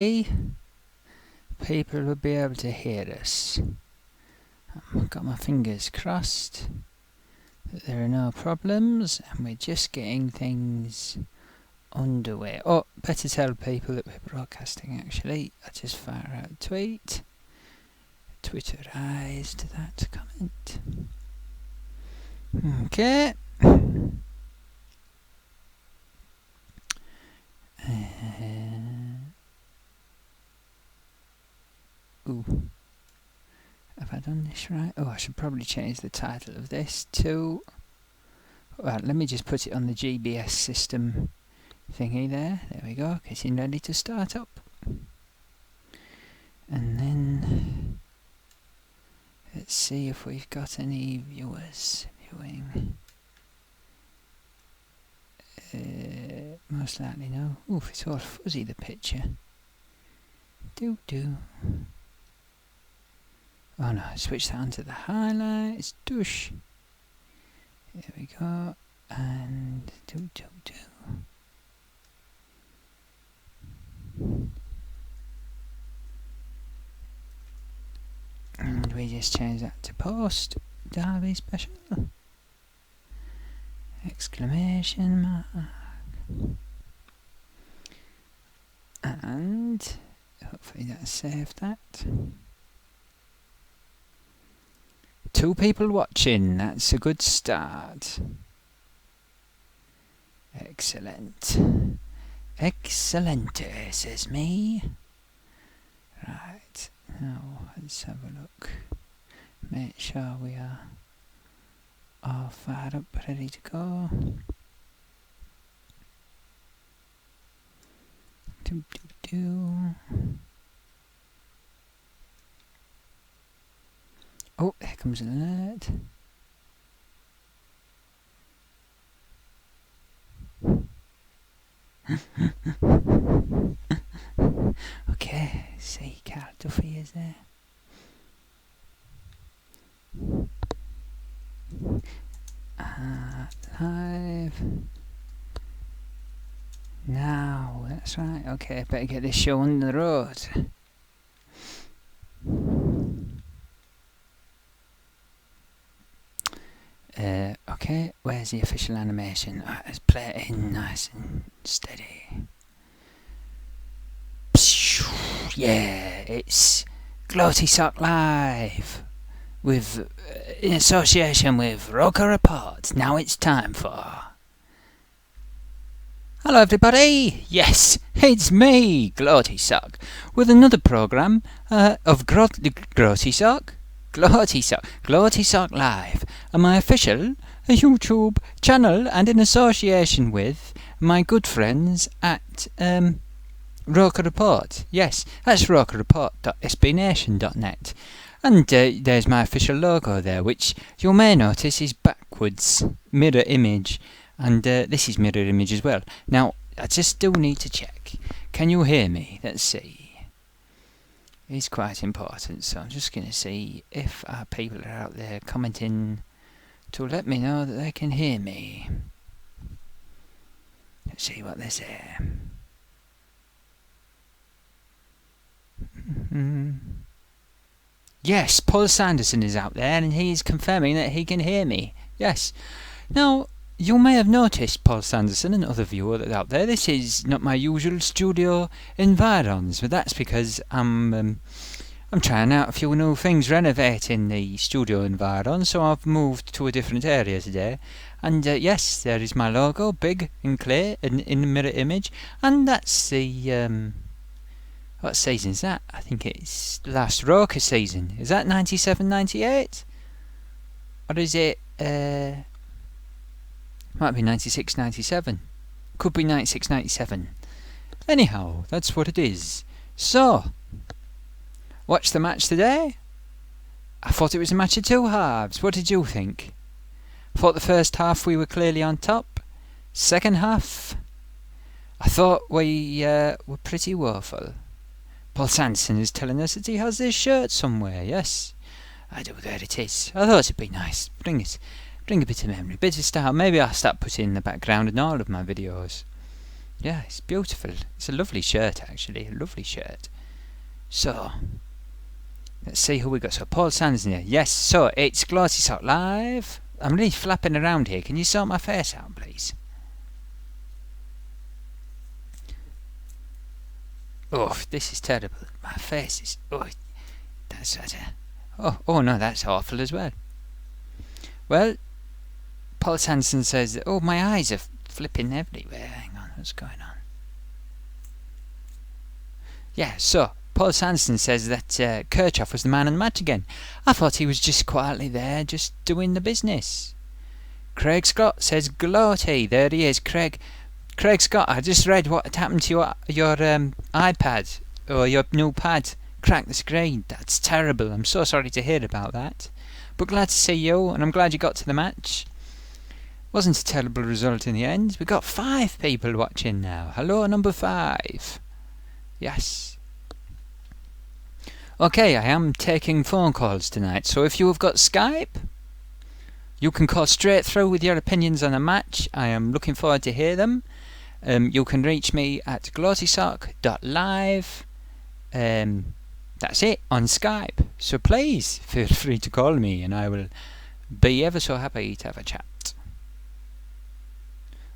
people will be able to hear us. I've got my fingers crossed that there are no problems and we're just getting things underway. Oh, better tell people that we're broadcasting actually. I just fire out a tweet. Twitterized that comment. Okay. Ooh. Have I done this right? Oh, I should probably change the title of this to... Well, let me just put it on the GBS system thingy there. There we go. Getting ready to start up. And then... let's see if we've got any viewers viewing. Most likely no. Oof, it's all fuzzy, the picture. Do. Oh no, switch that onto the highlights. Doosh. There we go. And do. And we just change that to post. Derby special. Exclamation mark. And hopefully that saved that. 2 people watching, that's a good start. Excellent. Excellente, says me. Right, now let's have a look. Make sure we are all fired up, ready to go. Do. Oh, here comes an alert. Okay, see, Carl Duffy is there. Live. Now, that's right. Okay, better get this show on the road. Okay, where's the official animation? Let's play it in nice and steady. Yeah, it's Gloatysock Live with in association with Roker Report. Now it's time for... Hello everybody! Yes, it's me, Gloatysock, with another programme of Gloatysock Live, and my official YouTube channel, and in association with my good friends at Roker Report. Yes, that's rokerreport.sbnation.net. And there's my official logo there, which you may notice is backwards, mirror image. And this is mirror image as well. Now, I just still need to check. Can you hear me? Let's see. It's quite important, so I'm just going to see if our people are out there commenting to let me know that they can hear me. Let's see what they say. Yes, Paul Sanderson is out there and he is confirming that he can hear me. Yes. Now, you may have noticed, Paul Sanderson and other viewers out there, this is not my usual studio environs, but that's because I'm trying out a few new things, renovating the studio environs, so I've moved to a different area today. And yes, there is my logo, big and clear, in the mirror image, and that's the... what season is that? I think it's the last Roker season. Is that 97-98? Or is it... might be 96-97. Could be 96-97. Anyhow, that's what it is. So, watch the match today? I thought it was a match of 2 halves. What did you think? I thought the first half we were clearly on top. Second half, I thought we were pretty woeful. Paul Sanderson is telling us that he has this shirt somewhere. Yes, I do. There it is. I thought it'd be nice. Bring a bit of memory, bit of style. Maybe I'll start putting in the background in all of my videos. Yeah, it's beautiful. It's a lovely shirt, actually. A lovely shirt. So, let's see who we got. So, Paul Sanderson here. Yes, so it's Gloatysock Live. I'm really flapping around here. Can you sort my face out, please? Oh, this is terrible. My face is... Oh, that's... Oh no, that's awful as well. Well, Paul Sanderson says that... Oh, my eyes are flipping everywhere. Hang on, what's going on? Yeah, so... Paul Sanderson says that Kirchhoff was the man of the match again. I thought he was just quietly there, just doing the business. Craig Scott says Gloaty. There he is, Craig Scott. I just read what had happened to your iPad or your new pad. Cracked the screen. That's terrible. I'm so sorry to hear about that. But glad to see you, and I'm glad you got to the match. Wasn't a terrible result in the end. We got 5 people watching now. Hello, number 5. Yes. Okay, I am taking phone calls tonight, so if you have got Skype, you can call straight through with your opinions on a match. I am looking forward to hear them. You can reach me at gloatysock.live. That's it, on Skype. So please, feel free to call me, and I will be ever so happy to have a chat.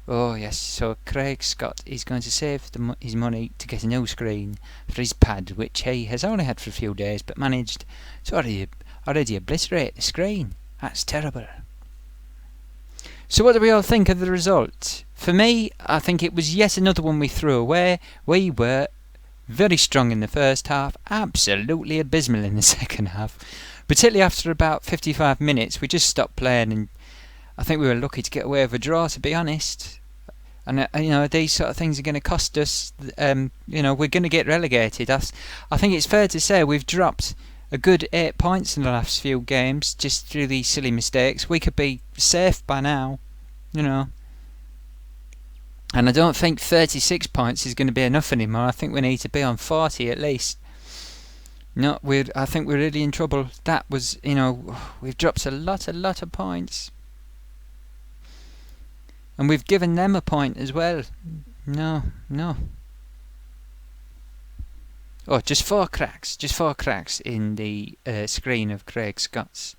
Oh yes, so Craig Scott is going to save his money to get a new screen for his pad, which he has only had for a few days, but managed to already obliterate the screen. That's terrible. So what do we all think of the result? For me, I think it was yet another one we threw away. We were very strong in the first half, absolutely abysmal in the second half. Particularly after about 55 minutes, we just stopped playing, and I think we were lucky to get away with a draw, to be honest. And these sort of things are going to cost us. We're going to get relegated. I think it's fair to say we've dropped a good 8 points in the last few games just through these silly mistakes. We could be safe by now, And I don't think 36 points is going to be enough anymore. I think we need to be on 40 at least. I think we're really in trouble. That was, we've dropped a lot of points. And we've given them a point as well. No. Oh, just 4 cracks. Just 4 cracks in the screen of Craig Scott's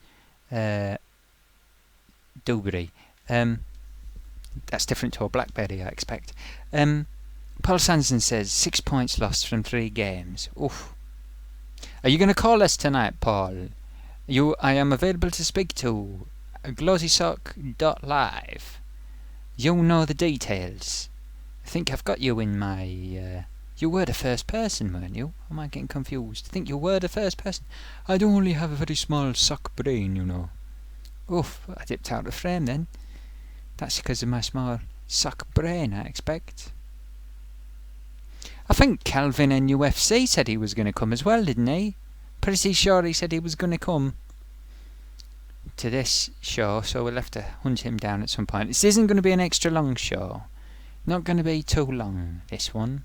Dewberry. That's different to a Blackberry, I expect. Paul Sanderson says 6 points lost from 3 games. Oof. Are you going to call us tonight, Paul? I am available to speak to. Gloatysock.live. You'll know the details. I think I've got you in my... you were the first person, weren't you? Am I getting confused? I think you were the first person. I don't only have a very small sock brain, Oof, I dipped out of frame then. That's because of my small sock brain, I expect. I think Calvin in UFC said he was going to come as well, didn't he? Pretty sure he said he was going to come to this show, so we'll have to hunt him down at some point. This isn't going to be an extra long show. Not going to be too long, this one.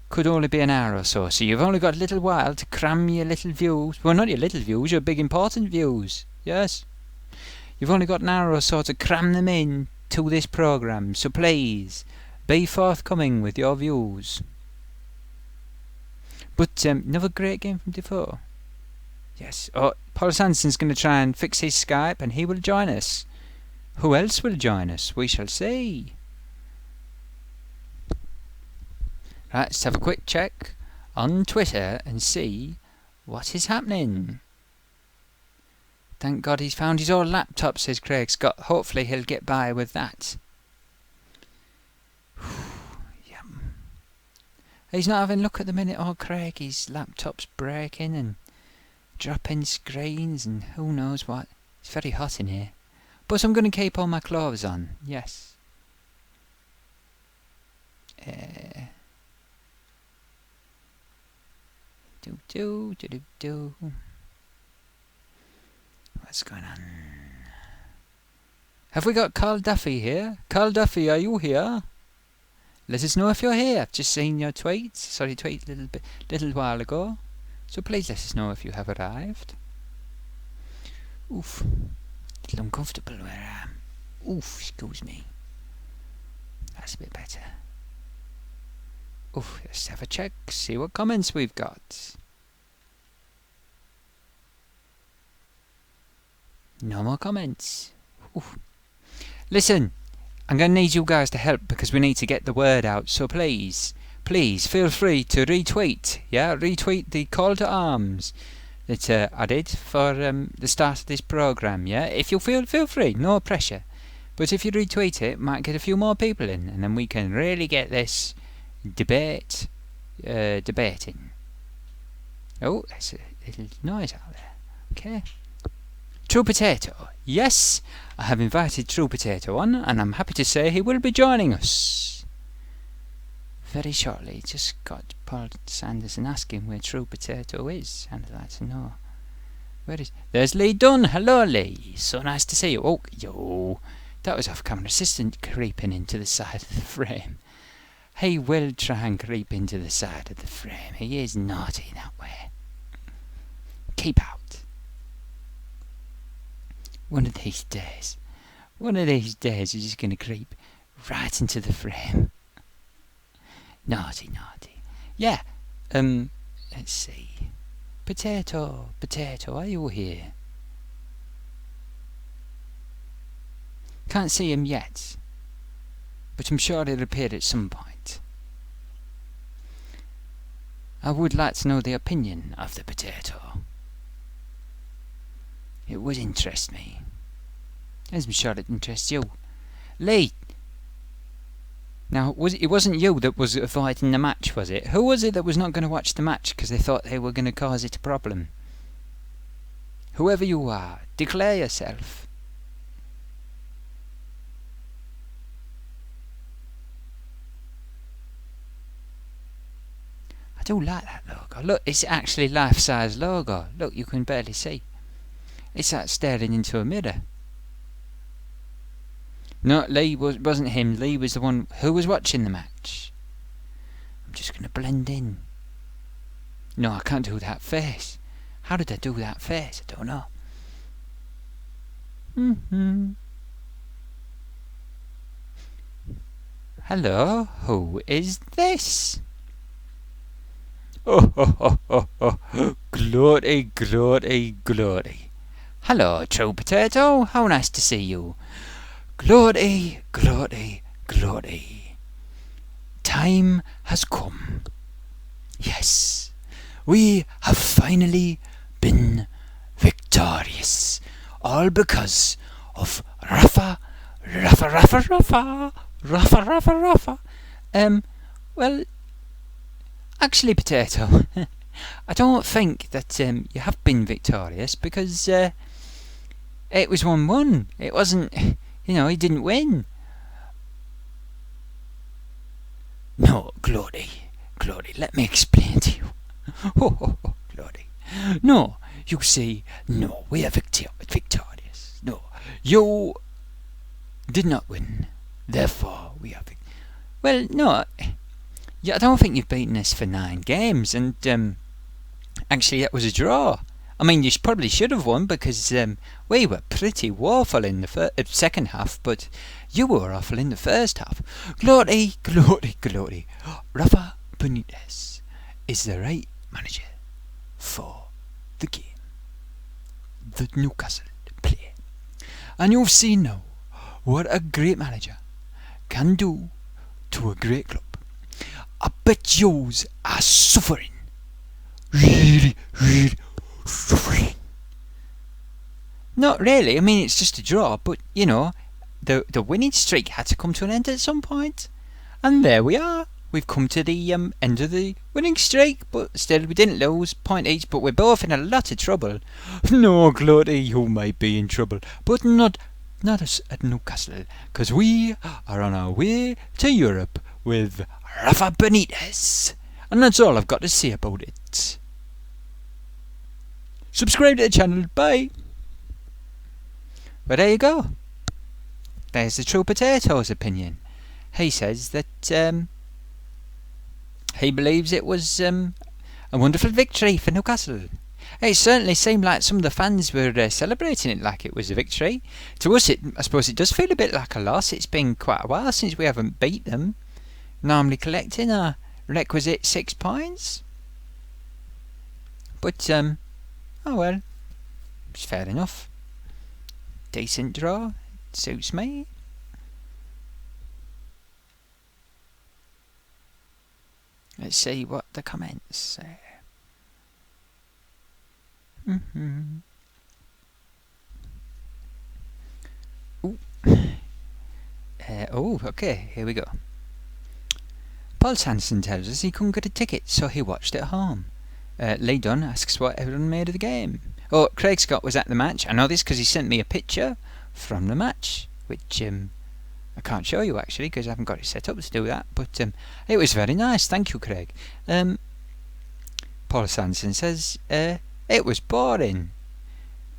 Could only be an hour or so you've only got a little while to cram your little views. Well, not your little views, your big important views. Yes. You've only got an hour or so to cram them in to this programme, so please, be forthcoming with your views. But, another great game from Defoe. Yes. Oh, Paul Sanderson's going to try and fix his Skype, and he will join us. Who else will join us? We shall see. Right, let's have a quick check on Twitter and see what is happening. Thank God he's found his old laptop, says Craig Scott. Hopefully he'll get by with that. Yeah. He's not having a look at the minute. Oh, Craig, his laptop's breaking and dropping screens and who knows what. It's very hot in here. But I'm going to keep all my clothes on. Yes. What's going on? Have we got Carl Duffy here? Carl Duffy, are you here? Let us know if you're here. I've just seen your tweet. Sorry, tweet a little while ago. So please let us know if you have arrived. Oof. A little uncomfortable where I am. Oof, excuse me. That's a bit better. Oof, let's have a check, see what comments we've got. No more comments. Oof. Listen, I'm going to need you guys to help because we need to get the word out. So please feel free to retweet. Yeah, retweet the call to arms that I did for the start of this program. Yeah, if you feel free, no pressure. But if you retweet it, might get a few more people in, and then we can really get this debating. Oh, there's a little noise out there. Okay. True Potato. Yes, I have invited True Potato on, and I'm happy to say he will be joining us very shortly. Just got Paul Sanderson asking where True Potato is, and I'd like to know. Where is... There's Lee Dunn. Hello, Lee. So nice to see you. Oh, yo. That was off-camera assistant creeping into the side of the frame. He will try and creep into the side of the frame. He is naughty that way. Keep out. One of these days he's just going to creep right into the frame. Naughty. Yeah, let's see. Potato, are you here? Can't see him yet, but I'm sure he'll appear at some point. I would like to know the opinion of the potato. It would interest me, as I'm sure it interests you. Lee! Now, it wasn't you that was avoiding the match, was it? Who was it that was not going to watch the match because they thought they were going to cause it a problem? Whoever you are, declare yourself. I do like that logo. Look, it's actually life-size logo. Look, you can barely see. It's like staring into a mirror. No, Lee wasn't him. Lee was the one who was watching the match. I'm just going to blend in. No, I can't do that face. How did I do that face? I don't know. Hello, who is this? Oh. Glory. Hello, True Potato. How nice to see you. Glory. Time has come. Yes, we have finally been victorious. All because of Rafa. Well, actually, Potato, I don't think that you have been victorious because it was 1-1. It wasn't, he didn't win. No, Glory, let me explain to you. Oh, Glory. No, you see, no, we are victorious. No, you did not win. Therefore, we are victorious. Well, no, I don't think you've beaten us for 9 games, and actually that was a draw. I mean, you probably should have won because we were pretty woeful in the second half, but you were awful in the first half. Glory. Rafa Benitez is the right manager for the game that Newcastle play. And you've seen now what a great manager can do to a great club. I bet yous are suffering. Really suffering. Not really. I mean, it's just a draw, but, the winning streak had to come to an end at some point. And there we are. We've come to the end of the winning streak, but still we didn't lose, point each, but we're both in a lot of trouble. No, Glory, you might be in trouble, but not us at Newcastle, because we are on our way to Europe with Rafa Benitez. And that's all I've got to say about it. Subscribe to the channel. Bye. Well, there you go. There's the True Potato's opinion. He says that he believes it was a wonderful victory for Newcastle. It certainly seemed like some of the fans were celebrating it like it was a victory. To us, I suppose it does feel a bit like a loss. It's been quite a while since we haven't beat them, normally collecting our requisite 6 points. But, oh well, it's fair enough. Decent draw, suits me. Let's see what the comments say. Okay, here we go. Paul Sanderson tells us he couldn't get a ticket, so he watched at home. Lee Dunn asks what everyone made of the game. Oh, Craig Scott was at the match. I know this because he sent me a picture from the match, which I can't show you actually because I haven't got it set up to do that. But it was very nice. Thank you, Craig. Paul Sanderson says it was boring.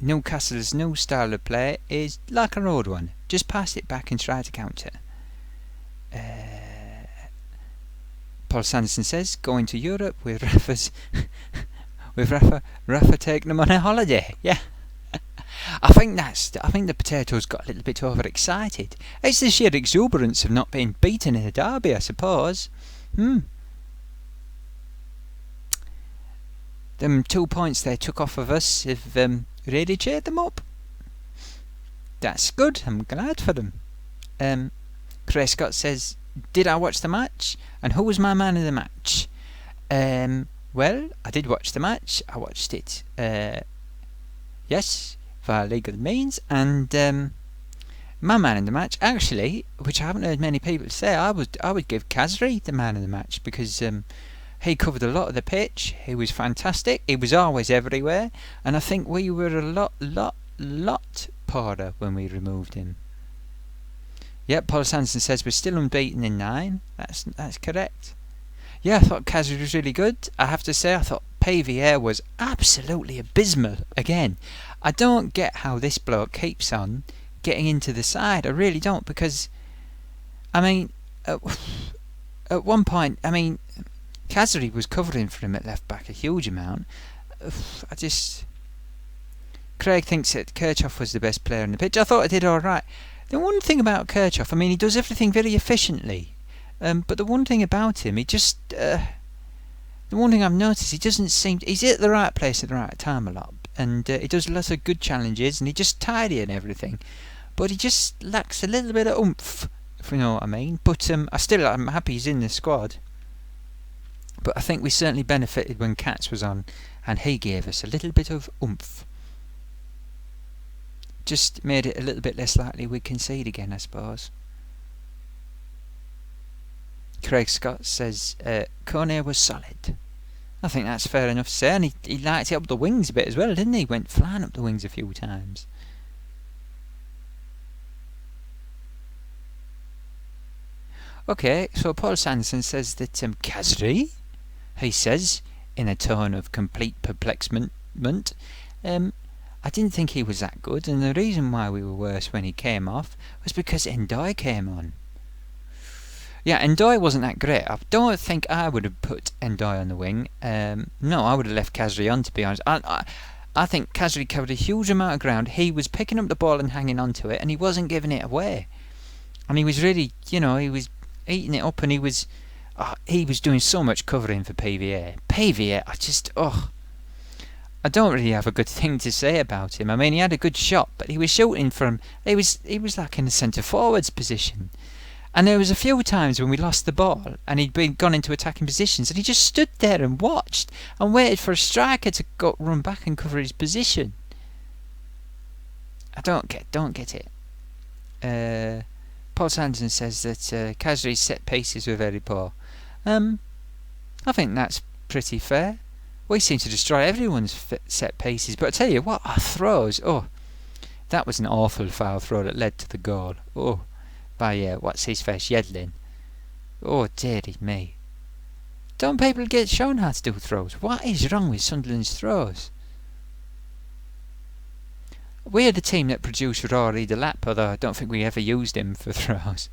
Newcastle's new style of play is like a road one. Just pass it back and try to counter. Paul Sanderson says going to Europe with Rafa's Rafa taking them on a holiday. Yeah. I think the potatoes got a little bit overexcited. It's the sheer exuberance of not being beaten in a derby, I suppose. Them 2 points they took off of us have really cheered them up. That's good. I'm glad for them. Craig Scott says, did I watch the match? And who was my man of the match? Well, I did watch the match. I watched it, yes, via legal means. And my man in the match, actually, which I haven't heard many people say, I would give Kazri the man of the match because he covered a lot of the pitch. He was fantastic. He was always everywhere. And I think we were a lot poorer when we removed him. Yep, Paul Sanderson says we're still unbeaten in 9. That's correct. Yeah, I thought Kazri was really good. I have to say, I thought PVA was absolutely abysmal again. I don't get how this bloke keeps on getting into the side. I really don't, because, I mean, at one point, I mean, Kazri was covering for him at left back a huge amount. Craig thinks that Kirchhoff was the best player on the pitch. I thought I did alright. The one thing about Kirchhoff, I mean, he does everything very efficiently. But the one thing about him, the one thing I've noticed, he doesn't seem, he's at the right place at the right time a lot. And he does lots of good challenges, and he just tidy and everything. But he just lacks a little bit of oomph, if you know what I mean. But I'm happy he's in the squad. But I think we certainly benefited when Katz was on, and he gave us a little bit of oomph. Just made it a little bit less likely we'd concede again, I suppose. Craig Scott says Kone was solid. I think that's fair enough to say, and he liked it up the wings a bit as well, didn't he? Went flying up the wings a few times. Okay, so Paul Sanderson says that Kazri, he says, in a tone of complete perplexment, I didn't think he was that good, and the reason why we were worse when he came off was because Ndoye came on. Yeah, Ndoye wasn't that great. I don't think I would have put Ndoye on the wing. No, I would have left Kazri on, to be honest. I think Kazri covered a huge amount of ground. He was picking up the ball and hanging on to it, and he wasn't giving it away. And he was really, he was eating it up, and he was doing so much covering for PVA. PVA, I don't really have a good thing to say about him. I mean, he had a good shot, but he was shooting from, he was like in the centre forwards position. And there was a few times when we lost the ball and he'd gone into attacking positions, and he just stood there and watched and waited for a striker to run back and cover his position. I don't get it. Paul Sanderson says that Kazri's set pieces were very poor. I think that's pretty fair. We seem to destroy everyone's set pieces, but I tell you what, our throws, that was an awful foul throw that led to the goal. By what's his face, Yedlin. Oh dearie me. Don't people get shown how to do throws? What is wrong with Sunderland's throws? We're the team that produced Rory Delap, although I don't think we ever used him for throws.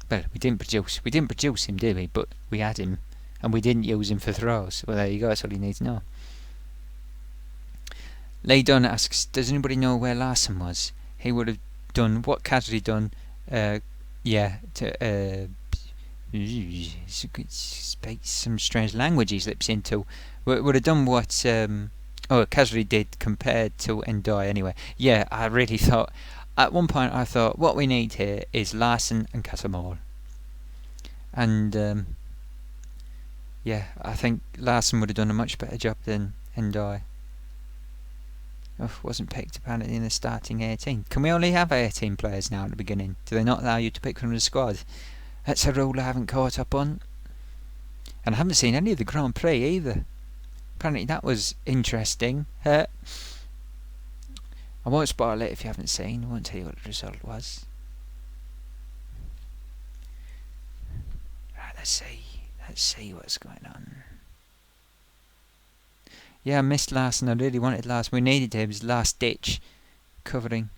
Well, we didn't produce him, did we? But we had him and we didn't use him for throws. Well, there you go, that's all you need to know. Laydon asks, does anybody know where Larson was? He would have done what Kaz had done. Speaks some strange language he slips into. Would have done what Kazri did compared to Endoi anyway. Yeah, I really thought, at one point I thought, what we need here is Larson and Casamore. And I think Larson would have done a much better job than Endoi. Wasn't picked apparently in the starting 18. Can we only have 18 players now at the beginning? Do they not allow you to pick from the squad? That's a rule I haven't caught up on. And I haven't seen any of the Grand Prix either. Apparently that was interesting. I won't spoil it if you haven't seen. I won't tell you what the result was. Right, let's see what's going on. Yeah, I missed Larson. I really wanted Larson. We needed him. It was last ditch covering.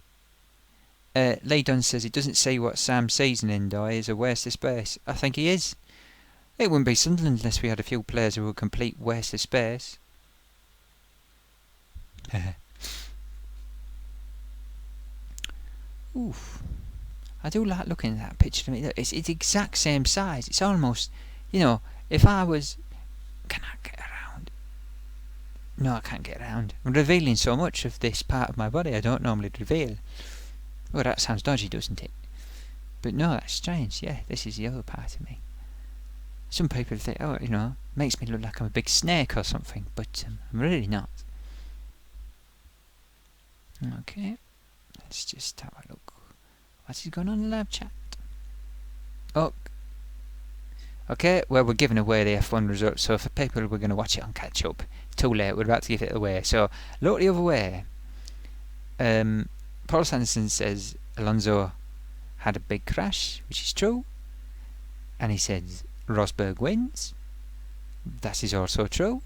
Laydon says he doesn't see what Sam sees in Endoi is a waste of space. I think he is. It wouldn't be Sunderland unless we had a few players who were a complete waste of space. Oof. I do like looking at that picture to me. It's the exact same size. It's almost, if I was... Can I get around? No, I can't get around. I'm revealing so much of this part of my body I don't normally reveal. Oh, that sounds dodgy, doesn't it? But no, that's strange. Yeah, this is the other part of me. Some people think, makes me look like I'm a big snake or something, but I'm really not. Okay, let's just have a look. What is going on in the live chat? Oh, okay, well, we're giving away the F1 results, so for people who are going to watch it on catch up, it's too late, we're about to give it away. So, look the other way. Paul Sanderson says Alonso had a big crash, which is true. And he says Rosberg wins. That is also true.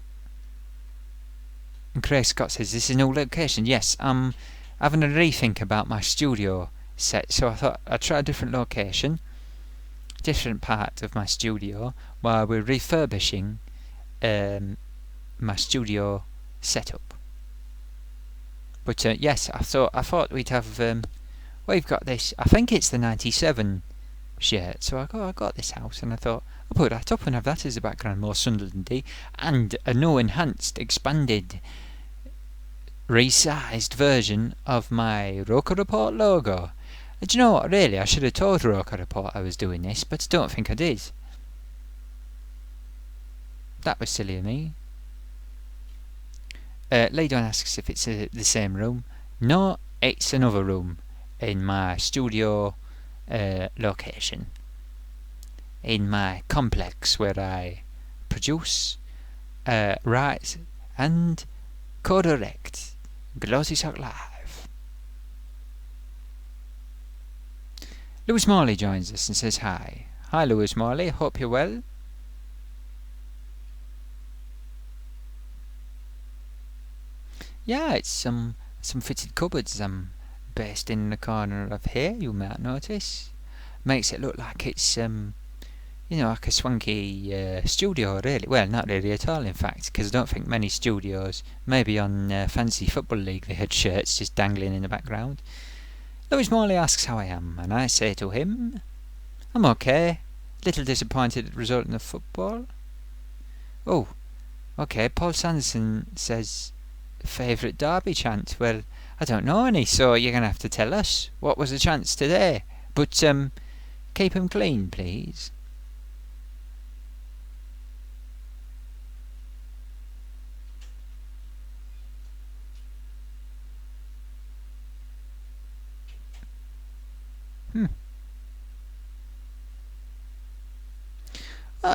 And Craig Scott says this is no location. Yes, I'm having a rethink about my studio set, so I thought I'd try a different location, different part of my studio, while we're refurbishing my studio setup. But yes, I thought we'd have. We've got this. I think it's the '97 shirt. So I got this house, and I thought I'll put that up and have that as the background, more Sunderlandy, and a no enhanced, expanded, resized version of my Roker Report logo. Do you know what? Really, I should have told Roker Report I was doing this, but I don't think I did. That was silly of me. Laydon asks if it's the same room. No, it's another room in my studio location. In my complex where I produce, write and co-direct Gloatysock Live. Lewis Morley joins us and says hi. Hi Lewis Morley, hope you're well. Yeah, it's some fitted cupboards based in the corner of here, you might notice. Makes it look like it's like a swanky studio, really. Well, not really at all, in fact, because I don't think many studios, maybe on Fantasy Football League, they had shirts just dangling in the background. Lewis Morley asks how I am, and I say to him, I'm okay. Little disappointed at the result in the football. Oh, okay, Paul Sanderson says favourite derby chant. Well, I don't know any, so you're going to have to tell us. What was the chants today? But keep 'em clean, please.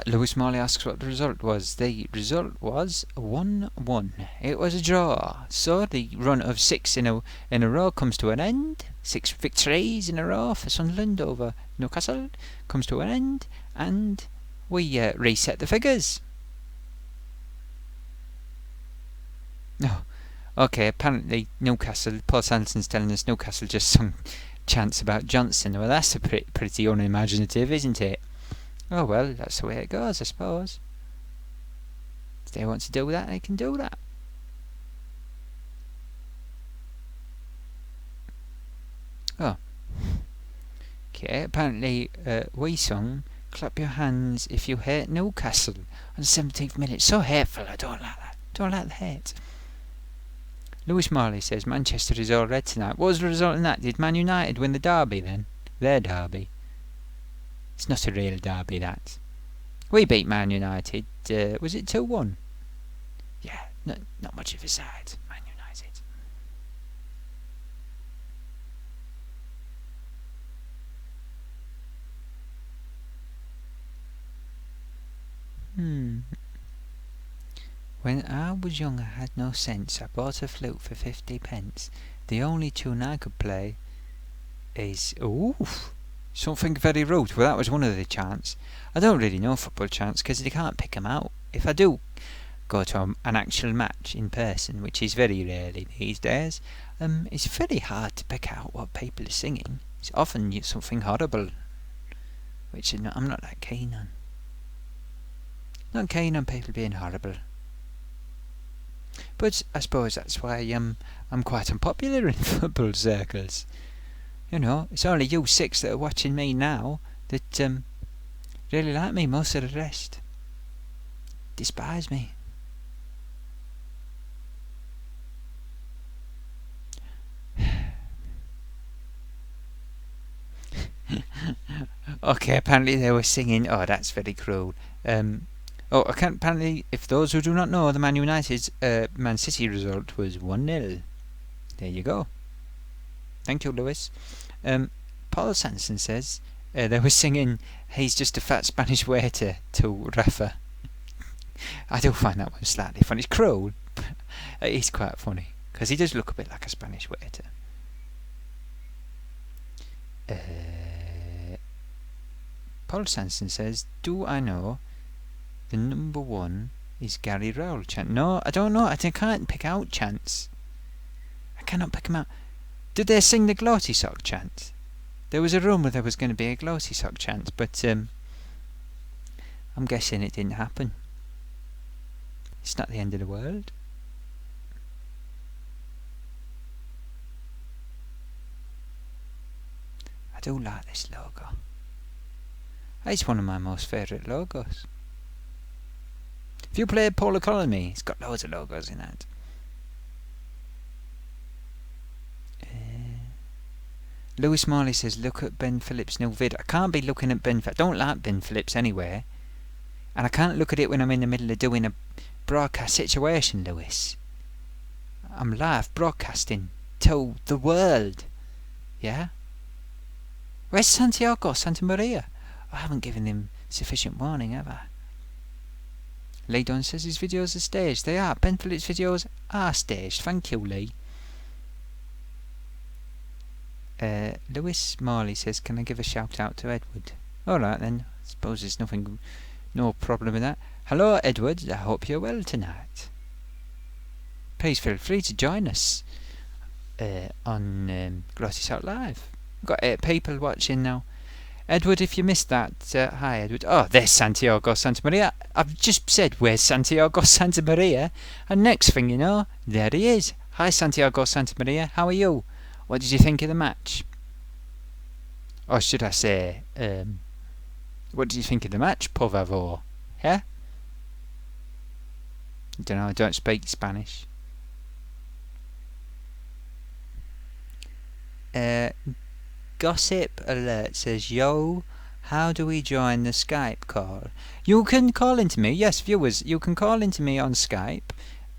Lewis Morley asks what the result was. The result was 1-1. It was a draw. So the run of 6 in a row comes to an end. 6 victories in a row for Sunderland over Newcastle comes to an end, and we reset the figures. No. Okay, apparently Newcastle, Paul Sanderson's telling us Newcastle just sung chants about Johnson. Well, that's pretty unimaginative, isn't it? Oh well, that's the way it goes, I suppose. they want to do that, they can do that. Oh. Okay, apparently we sung Clap Your Hands If You Hate Newcastle on the 17th minute. So hateful, I don't like that. Don't like the hate. Lewis Morley says Manchester is all red tonight. What was the result in that? Did Man United win the derby then? Their derby. It's not a real derby, that. We beat Man United. Was it 2-1? Yeah, not much of a side, Man United. When I was young I had no sense. I bought a flute for 50p. The only tune I could play is... Oof! Something very rude. Well, that was one of the chants. I don't really know football chants because they can't pick them out. If I do go to an actual match in person, which is very rarely these days, it's very hard to pick out what people are singing. It's often something horrible, which I'm not that keen on. Not keen on people being horrible. But I suppose that's why I'm quite unpopular in football circles. You know, it's only you 6 that are watching me now that really like me. Most of the rest despise me. Okay, apparently they were singing. Oh, that's very cruel. Apparently, if those who do not know, the Man United's Man City result was 1-0. There you go. Thank you, Lewis. Paul Sanson says they were singing "He's Just a Fat Spanish Waiter" to Rafa. I do find that one slightly funny. It's cruel, but it is quite funny because he does look a bit like a Spanish waiter. Paul Sanson says, "Do I know the number one is Gary Rowell chant?" No, I don't know. I can't pick out chants. I cannot pick them out. Did they sing the Gloatysock chant? There was a rumour there was going to be a Gloatysock chant, but I'm guessing it didn't happen. It's not the end of the world. I do like this logo. It's one of my most favourite logos. If you play Polar Colony, it's got loads of logos in that. Lewis Morley says, look at Ben Phillips' new vid. I can't be looking at Ben Phillips. I don't like Ben Phillips anyway. And I can't look at it when I'm in the middle of doing a broadcast situation, Lewis. I'm live broadcasting to the world. Yeah? Where's Santiago Santa Maria? I haven't given him sufficient warning, have I? Lee Dunn says his videos are staged. They are. Ben Phillips' videos are staged. Thank you, Lee. Lewis Morley says, can I give a shout out to Edward? Alright then, I suppose there's no problem with that. Hello Edward, I hope you're well tonight. Please feel free to join us on Gloatysock Live. We've got 8 people watching now. Edward, if you missed that, hi Edward. Oh, there's Santiago Santa Maria. I've just said, where's Santiago Santa Maria? And next thing you know, there he is. Hi Santiago Santa Maria, how are you? What did you think of the match? Or should I say, what did you think of the match, por favor? Yeah? I don't know, I don't speak Spanish. Gossip Alert says, yo, how do we join the Skype call? You can call into me, yes, viewers, you can call into me on Skype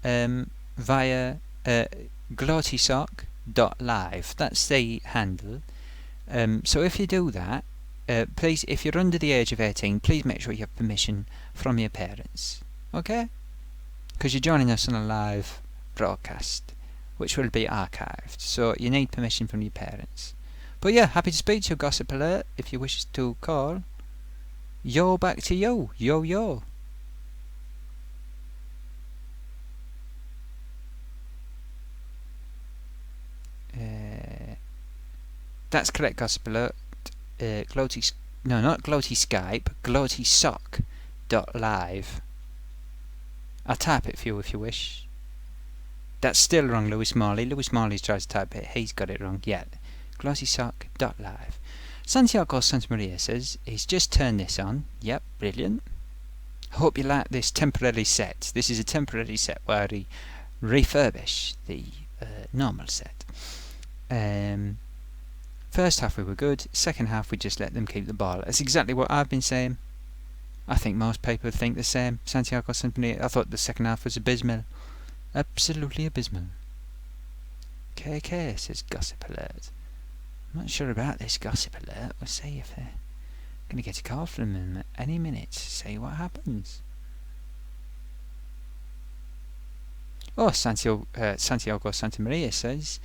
via Gloatysock.live. That's the handle. So if you do that, please, if you're under the age of 18, please make sure you have permission from your parents. Okay? Because you're joining us on a live broadcast, which will be archived. So you need permission from your parents. But yeah, happy to speak to you, Gossip Alert, if you wish to call. Yo, back to you. Yo, yo. That's correct, Gossip Alert. Not Gloaty Skype, Gloatysock.live. I'll type it for you if you wish. That's still wrong, Lewis Morley. Lewis Morley's tried to type it. He's got it wrong. Yeah. Gloatysock.live. Santiago Santamaria says he's just turned this on. Yep, brilliant. Hope you like this temporary set. This is a temporary set where he refurbish the normal set. First half we were good. Second half we just let them keep the ball. That's exactly what I've been saying. I think most people think the same. Santiago Santamaria. I thought the second half was abysmal. Absolutely abysmal. KK says gossip alert. I'm not sure about this gossip alert. We'll see if they're going to get a call from them any minute. See what happens. Oh, Santiago Santamaria says,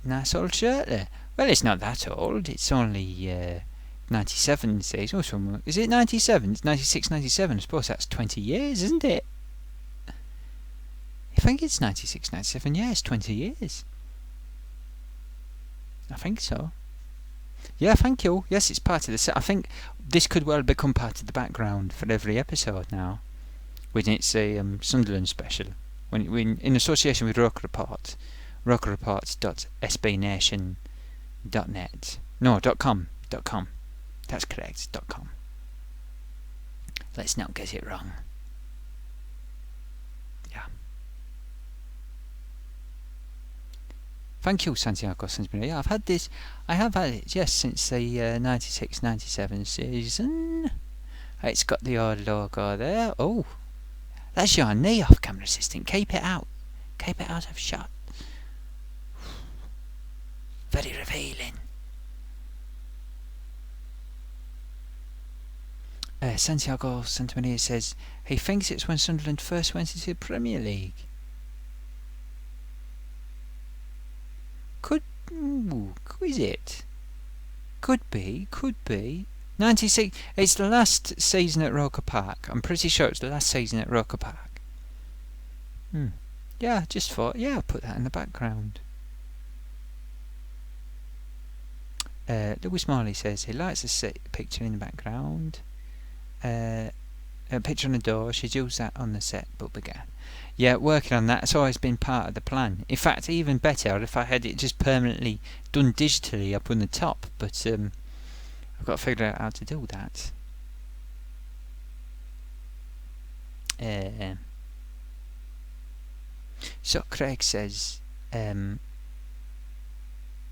nice old shirt there. Well, it's not that old. It's only 97 says. Oh, is it 97? It's 96, 97. I suppose that's 20 years, isn't it? I think it's 96, 97. Yeah, it's 20 years. I think so. Yeah, thank you. Yes, it's part of the set. I think this could well become part of the background for every episode now. When it's a Sunderland special. When in association with Roker Report. rokerreports.sbnation.net. No, .com. That's correct, .com. Let's not get it wrong. Yeah. Thank you, Santiago Santamaria. I have had it, yes, since the 96-97 season. It's got the old logo there. Oh, that's your knee off, camera assistant. Keep it out. Keep it out of shot. Very revealing. Santiago Santamaria says he thinks it's when Sunderland first went into the Premier League. Is it? Could be. 96. It's the last season at Roker Park. I'm pretty sure it's the last season at Roker Park. Yeah, just thought. Yeah, I'll put that in the background. Lewis Morley says he likes the picture in the background. A picture on the door. She'd use that on the set, but began. Yeah, working on that. It's always been part of the plan. In fact, even better if I had it just permanently done digitally up on the top. But I've got to figure out how to do that. So Craig says,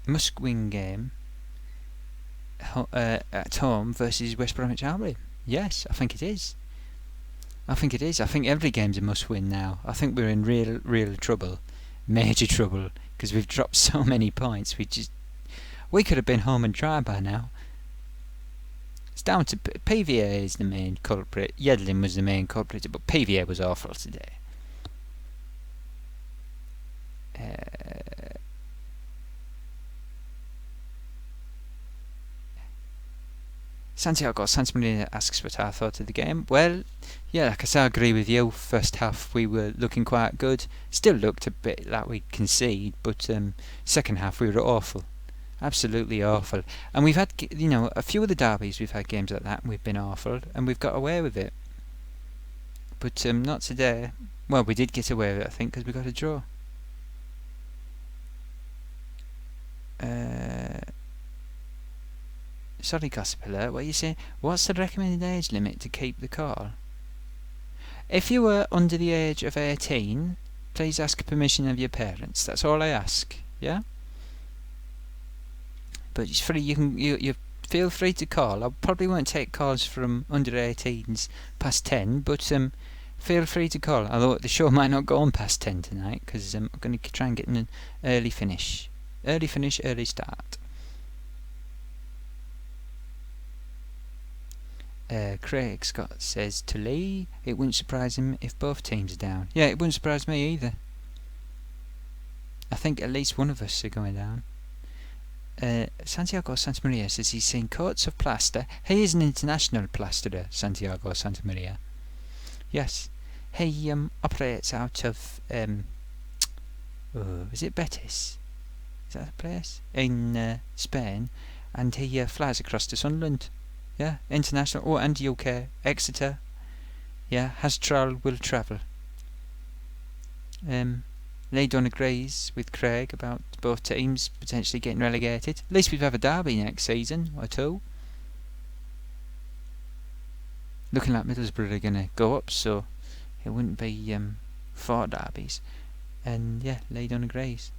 must-win game at home versus West Bromwich Albion. Yes, I think it is. I think every game's a must-win now. I think we're in real trouble, major trouble, because we've dropped so many points. We could have been home and dry by now. It's down to PVA is the main culprit. Yedlin was the main culprit, but PVA was awful today. Santiago Santamaria asks what I thought of the game. Well, yeah, like I say, I agree with you. First half we were looking quite good. Still looked a bit like we'd concede, but second half we were awful. Absolutely awful. And we've had, a few of the derbies we've had games like that and we've been awful and we've got away with it. But not today. Well, we did get away with it, I think, because we got a draw. Sorry, gossip alert, what are you saying? What's the recommended age limit to keep the call? If you were under the age of 18, please ask permission of your parents. That's all I ask, yeah? But it's free. You feel free to call. I probably won't take calls from under 18s past 10, but feel free to call. Although the show might not go on past 10 tonight, because I'm going to try and get an early finish. Early finish, early start. Craig Scott says to Lee, it wouldn't surprise him if both teams are down. Yeah, it wouldn't surprise me either. I think at least one of us are going down. Santiago Santamaria says he's seen coats of plaster. He is an international plasterer, Santiago Santamaria. Yes. He operates out of is it Betis? Is that the place? In Spain. And he flies across to Sunderland. Yeah, international. Oh, and UK. Exeter. Yeah, has travel, will travel. Leydon agrees with Craig about both teams potentially getting relegated. At least we'd have a derby next season or two. Looking like Middlesbrough are going to go up, so it wouldn't be 4 derbies. And yeah, Leydon agrees.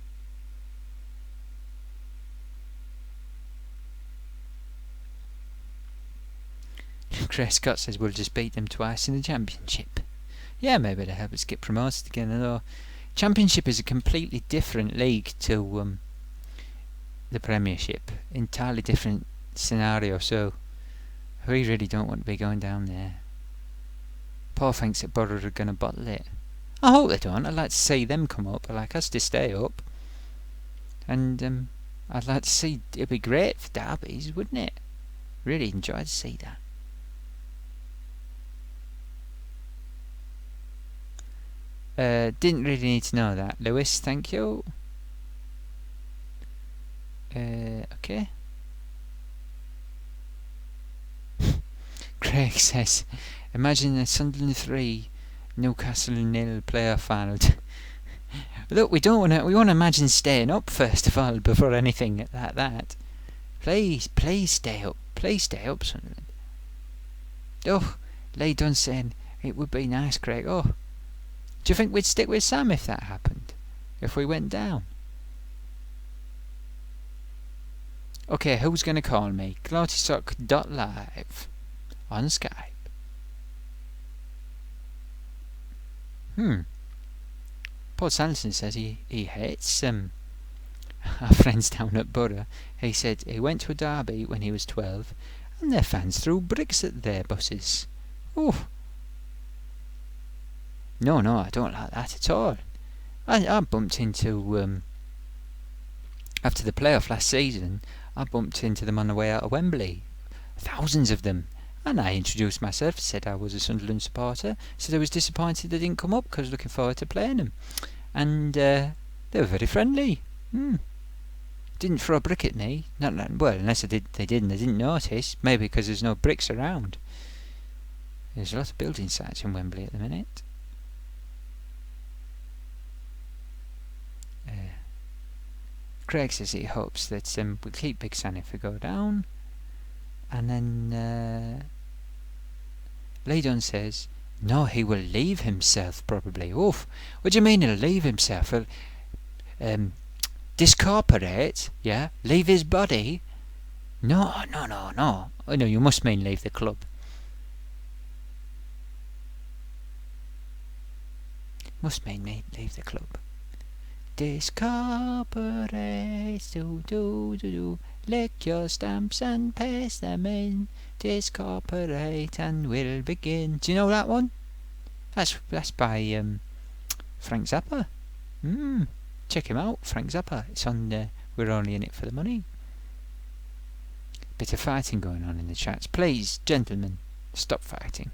Craig Scott says we'll just beat them twice in the Championship. Yeah, maybe to help us get promoted again, although Championship is a completely different league to the Premiership. Entirely different scenario, so we really don't want to be going down there. Paul thinks that Borough are going to bottle it. I hope they don't. I'd like to see them come up. I'd like us to stay up. And I'd like to see... It'd be great for derbies, wouldn't it? Really enjoy to see that. Didn't really need to know that, Lewis, thank you. Okay. Craig says, imagine a Sunderland 3, Newcastle 0 playoff final. Look, we want to imagine staying up first of all before anything like that. Please stay up. Please stay up, Sunderland. Oh, Leydon saying it would be nice, Craig. Oh, do you think we'd stick with Sam if that happened? If we went down? Okay, who's going to call me? Gloatysock.live on Skype. Paul Sanderson says he hates our friends down at Borough. He said he went to a derby when he was 12 and their fans threw bricks at their buses. Oh. No, I don't like that at all. I bumped into... after the playoff last season, I bumped into them on the way out of Wembley. Thousands of them. And I introduced myself, said I was a Sunderland supporter, said I was disappointed they didn't come up because I was looking forward to playing them. And they were very friendly. Didn't throw a brick at me. Well, unless they didn't notice. Maybe because there's no bricks around. There's a lot of building sites in Wembley at the minute. Craig says he hopes that we'll keep Big Sam if we go down. And then Leydon says, no, he will leave himself probably. Oof, what do you mean he'll leave himself? Discorporate, yeah? Leave his body? No. Oh no, you must mean leave the club. Must mean leave the club. Discorporate, do. Lick your stamps and paste them in. Discorporate and we'll begin. Do you know that one? That's by Frank Zappa. Check him out, Frank Zappa. It's on We're Only In It For The Money. Bit of fighting going on in the chats. Please, gentlemen, stop fighting.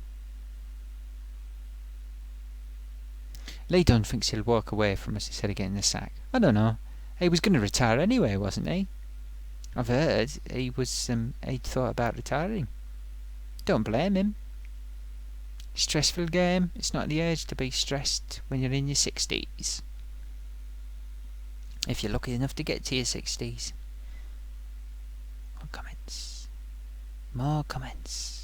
Leydon thinks he'll walk away from us instead of getting the sack. I don't know. He was going to retire anyway, wasn't he? I've heard he was. He'd thought about retiring. Don't blame him. Stressful game. It's not the age to be stressed when you're in your 60s. If you're lucky enough to get to your 60s. More comments.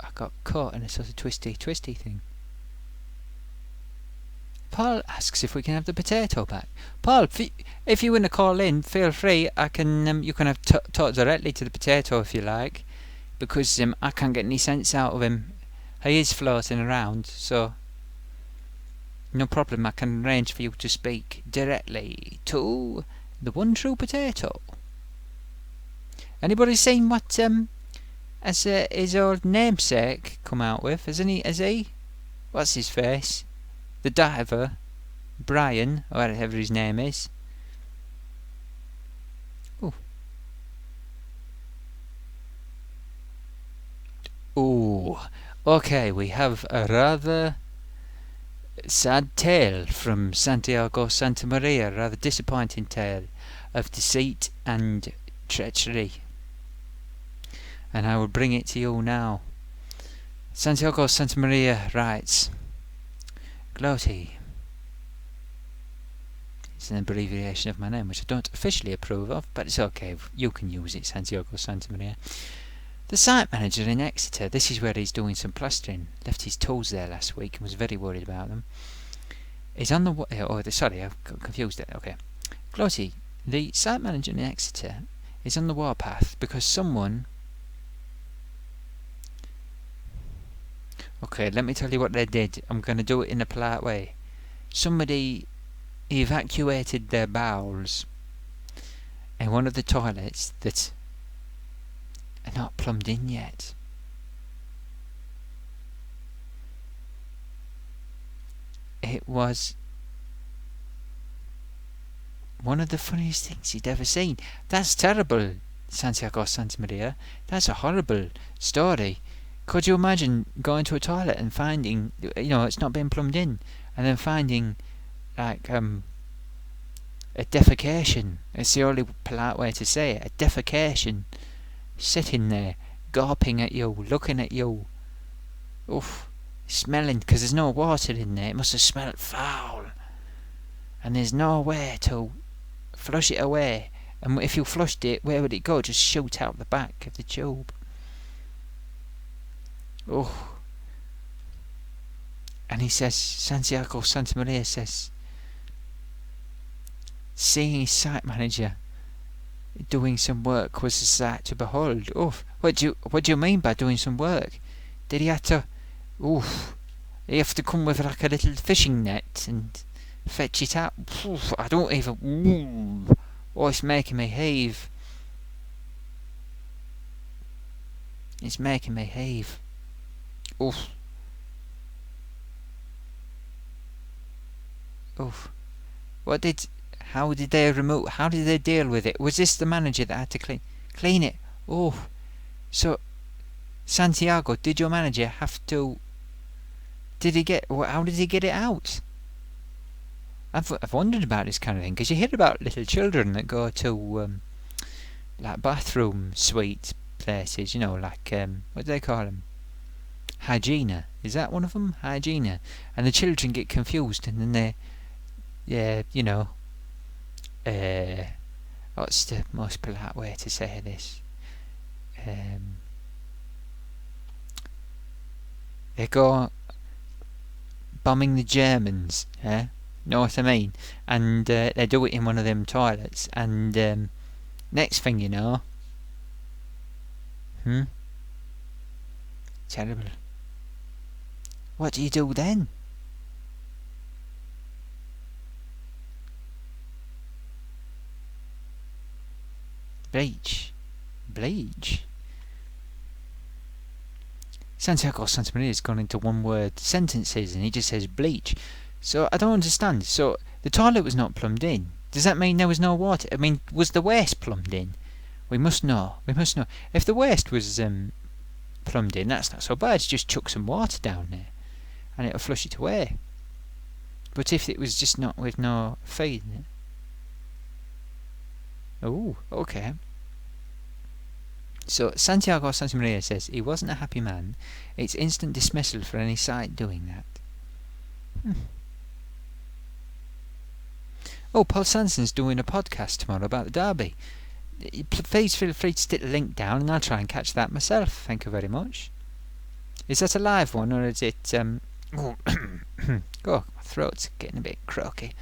I got caught in a sort of twisty thing. Paul asks if we can have the potato back. Paul, if you want to call in, feel free. I can. You can have talk directly to the potato if you like, because I can't get any sense out of him. He is floating around, so no problem. I can arrange for you to speak directly to the one true potato. Anybody seen what as his old namesake come out with? Has he? What's his face? The diver, Brian, or whatever his name is. Ooh. Okay, we have a rather sad tale from Santiago Santa Maria, a rather disappointing tale of deceit and treachery. and I will bring it to you now. Santiago Santa Maria writes, Gloaty. It's an abbreviation of my name, which I don't officially approve of, but it's okay. You can use it, Santiago Santa Maria. The site manager in Exeter, this is where he's doing some plastering, left his tools there last week and was very worried about them. Is on the sorry, I've got confused it. Okay. Gloaty, the site manager in Exeter is on the warpath because someone... Okay, let me tell you what they did. I'm going to do it in a polite way. Somebody evacuated their bowels in one of the toilets that are not plumbed in yet. It was one of the funniest things you'd ever seen. That's terrible, Santiago Santa Maria. That's a horrible story. Could you imagine going to a toilet and finding, it's not been plumbed in, and then finding, like, a defecation? It's the only polite way to say it. A defecation. Sitting there, gawping at you, looking at you. Oof. Smelling, because there's no water in there. It must have smelled foul. And there's no way to flush it away. And if you flushed it, where would it go? Just shoot out the back of the tube. Oh. And he says, Santiago Santa Maria says, seeing his site manager doing some work was a sight to behold. Oof. What do you mean by doing some work? Did he have to... Oof. You have to come with like a little fishing net and fetch it out. Oof, I don't even... Ooh. Oh, it's making me heave. It's making me heave. Oof. Oof. How did they deal with it? Was this the manager that had to clean it? Oh. So, Santiago, did your manager have to... How did he get it out? I've wondered about this kind of thing, because you hear about little children that go to, like, bathroom suite places, like, what do they call them? Hygiena. Is that one of them? Hygiena. And the children get confused, and then what's the most polite way to say this? They go bombing the Germans, know what I mean? And they do it in one of them toilets, and next thing you know, terrible. What do you do then? Bleach. Santiago Santa Maria's gone into one-word sentences, and he just says bleach. So I don't understand. So the toilet was not plumbed in. Does that mean there was no water? I mean, was the waste plumbed in? We must know. If the waste was plumbed in, that's not so bad. Just chuck some water down there, and it'll flush it away. But if it was just not with no feed in it... Oh, okay. So Santiago Santa Maria says he wasn't a happy man. It's instant dismissal for any site doing that. Oh, Paul Sanson's doing a podcast tomorrow about the derby. Please feel free to stick the link down, and I'll try and catch that myself. Thank you very much. Is that a live one, or is it... Oh, my throat's getting a bit croaky.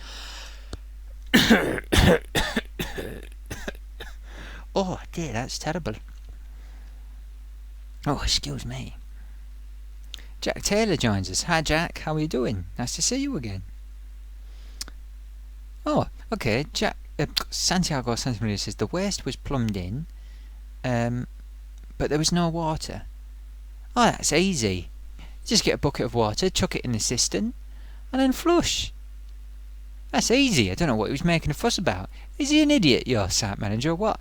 Oh dear, that's terrible. Oh, excuse me. Jack Taylor joins us. Hi Jack, how are you doing? Nice to see you again. Oh, okay. Santiago Santa Maria says the waste was plumbed in, but there was no water. Oh, that's easy. Just get a bucket of water, chuck it in the cistern, and then flush. That's easy. I don't know what he was making a fuss about. Is he an idiot, your site manager, or what?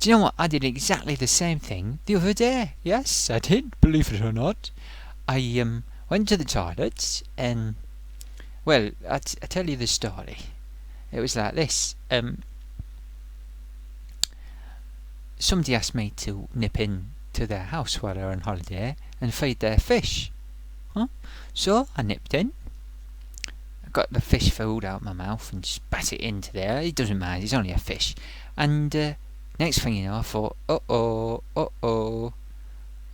Do you know what? I did exactly the same thing the other day. Yes, I did, believe it or not. I went to the toilet, and... Well, I tell you the story. It was like this. Somebody asked me to nip in to their house while they're on holiday and feed their fish. Huh? So I nipped in, I got the fish food out my mouth and spat it into there. It doesn't matter, it's only a fish. And next thing you know, I thought, uh-oh,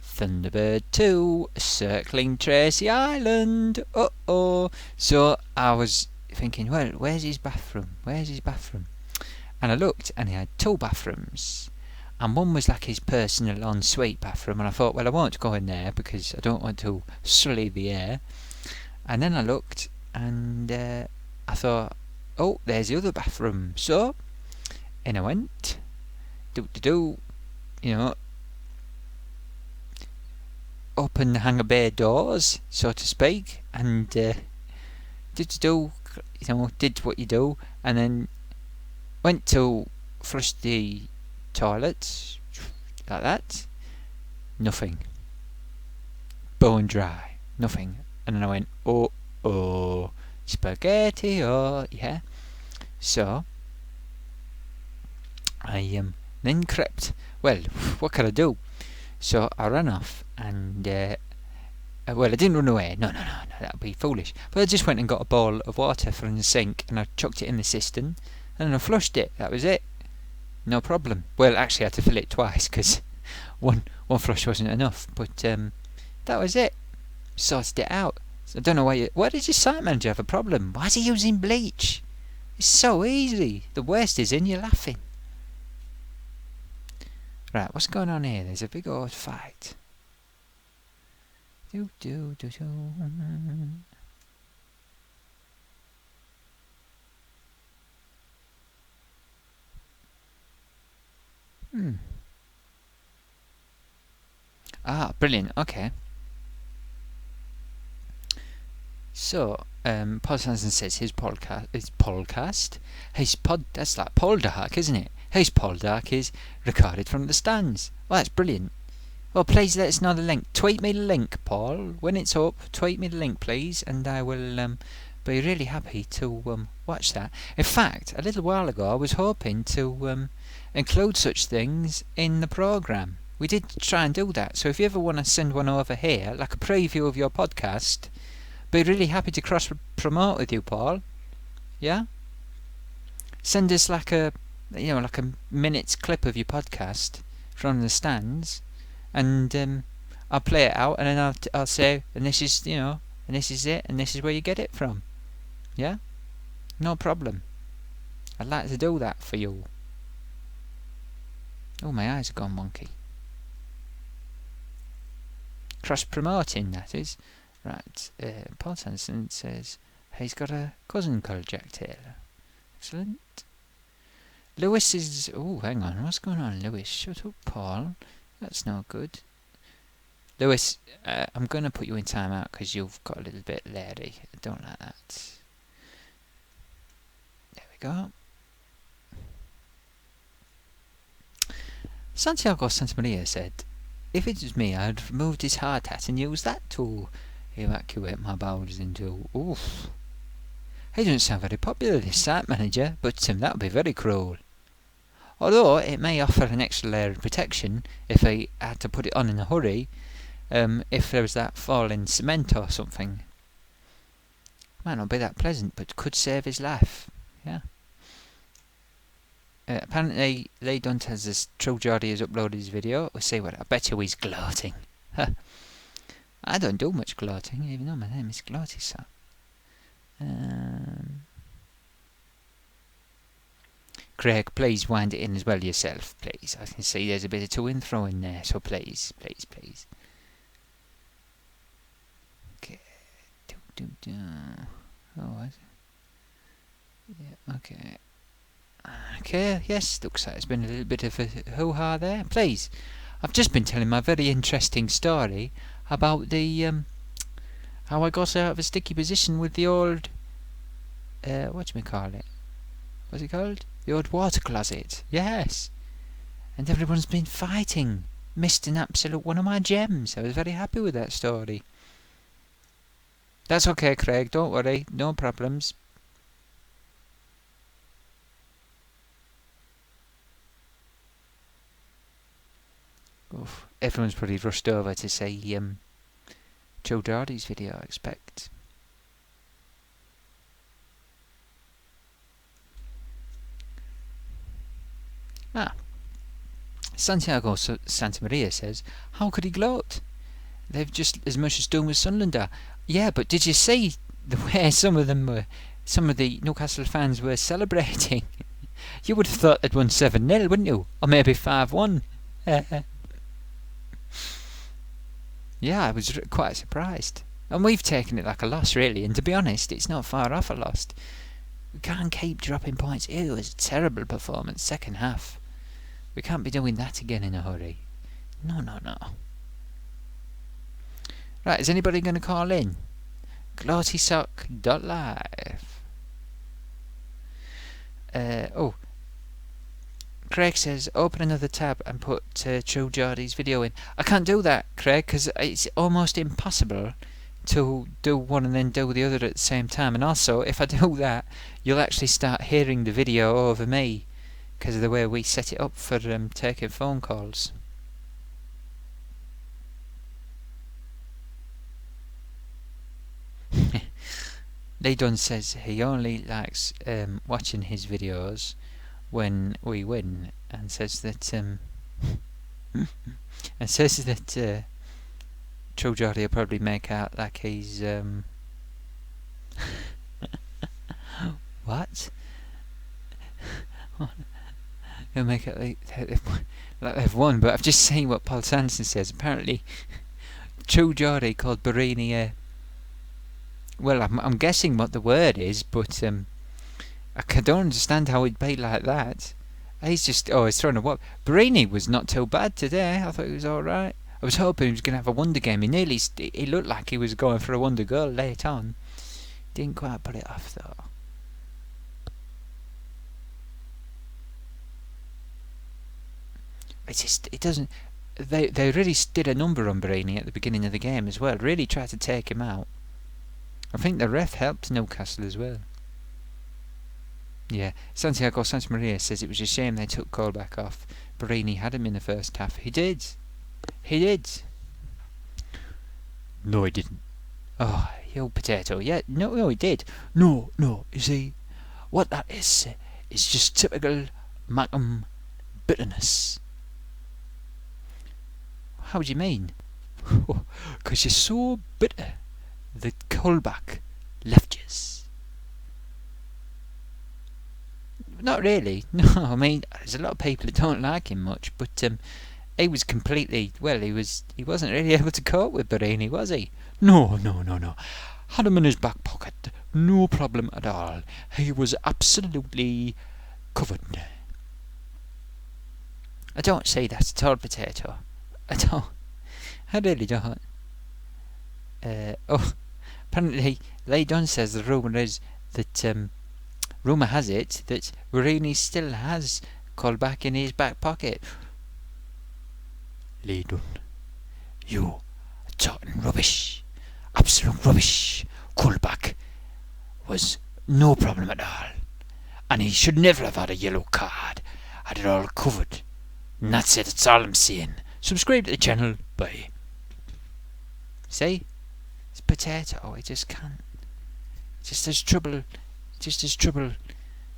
Thunderbird 2 circling Tracy Island, uh-oh. So I was thinking, well, where's his bathroom? And I looked, and he had 2 bathrooms. And one was like his personal ensuite bathroom, and I thought, well, I won't go in there because I don't want to sully the air. And then I looked, and I thought, oh, there's the other bathroom. So in I went, open the hangar bay doors, so to speak, and did what you do, and then went to flush the toilet like that. Nothing. Bone dry. Nothing. And then I went, oh, spaghetti, oh, yeah. So I then crept. Well, what could I do? So I ran off and well, I didn't run away. No, that would be foolish. But I just went and got a bowl of water from the sink and I chucked it in the cistern and then I flushed it. That was it. No problem. Well, actually I had to fill it twice because one flush wasn't enough. But that was it. Sorted it out. So I don't know why does your site manager have a problem? Why is he using bleach? It's so easy. The worst is in, you're laughing. Right, what's going on here? There's a big old fight. Ah, brilliant. Okay. So, Paul Sanson says his podcast, that's like Poldark, isn't it? His Poldark is recorded from the stands. Well, that's brilliant. Well, please let us know the link. Tweet me the link, Paul. When it's up, tweet me the link, please, and I will be really happy to watch that. In fact, a little while ago, I was hoping to include such things in the programme. We did try and do that, so if you ever want to send one over here, like a preview of your podcast, be really happy to cross-promote with you, Paul. Yeah? Send us like a minute's clip of your podcast from the stands, and I'll play it out, and then I'll say, and this is, and this is it, and this is where you get it from. Yeah? No problem. I'd like to do that for you. Oh, my eyes have gone wonky. Cross-promoting, that is. Right, Paul Sanderson says he's got a cousin called Jack Taylor. Excellent. Lewis is... Oh, hang on, what's going on, Lewis? Shut up, Paul. That's no good. Lewis, I'm going to put you in timeout because you've got a little bit leery. I don't like that. There we go. Santiago Santamaria said, if it was me, I'd have removed his hard hat and used that to evacuate my bowels into... Oof. He doesn't sound very popular, this site manager, but that would be very cruel. Although it may offer an extra layer of protection if he had to put it on in a hurry, if there was that fall in cement or something. Might not be that pleasant, but could save his life. Yeah. Apparently, Lee Dunt has this True Geordie has uploaded his video. We'll see what. I bet you he's gloating. I don't do much gloating, even though my name is Gloatysock. Craig, please wind it in as well yourself, please. I can see there's a bit of to and fro in there, so please. Okay. Oh, what? Yeah, okay. Okay, yes, looks like there's been a little bit of a hoo-ha there. Please, I've just been telling my very interesting story about the, how I got out of a sticky position with the old, whatchamacallit? What's it called? The old water closet. Yes. And everyone's been fighting. Missed an absolute one of my gems. I was very happy with that story. That's okay, Craig, don't worry, no problems. Oof. Everyone's probably rushed over to see Joe Dardy's video, I expect. Santiago Santa Maria says, how could he gloat? They've just as much as done with Sunderland are. Yeah, but did you see the way some of the Newcastle fans were celebrating? You would have thought they'd won 7-0, wouldn't you? Or maybe 5-1. Yeah, I was quite surprised. And we've taken it like a loss, really. And to be honest, it's not far off a loss. We can't keep dropping points. It was a terrible performance, second half. We can't be doing that again in a hurry. No. Right, is anybody going to call in? Gloatysock.live. Craig says, open another tab and put True Geordie's video in. I can't do that, Craig, because it's almost impossible to do one and then do the other at the same time. And also, if I do that, you'll actually start hearing the video over me, because of the way we set it up for taking phone calls. Lee Dunn says he only likes watching his videos when we win, and says that True Geordie will probably make out like he's what? He'll make it like they've won, but I've just seen what Paul Sanderson says. Apparently, True Geordie called Barini well, I'm guessing what the word is, but I don't understand how he'd be like that. He's throwing a whoop. Barini was not too bad today. I thought he was alright. I was hoping he was going to have a wonder game. He looked like he was going for a wonder goal late on. Didn't quite pull it off though. It doesn't. They really did a number on Barini at the beginning of the game as well. Really tried to take him out. I think the ref helped Newcastle as well. Yeah, Santiago Santa Maria says it was a shame they took Colback off. Barini had him in the first half. He did. No, he didn't. Oh, you potato. Yeah, no, he did. No, you see, what that is just typical Mackem bitterness. How do you mean? Because you're so bitter that Colback left yous. Not really. No, I mean, there's a lot of people that don't like him much, but he was completely, he wasn't really able to cope with Barini, was he? No. Had him in his back pocket, no problem at all. He was absolutely covered. I don't say that at all, potato. I really don't. Apparently, Lee Dunn says the rumour is that rumour has it that Barini still has Colback in his back pocket. Lee Dunn, you are talking rubbish, absolute rubbish. Colback was no problem at all, and he should never have had a yellow card. Had it all covered. And that's it. That's all I'm saying. Subscribe to the channel. Bye. See? It's potato. He just can't. Just has trouble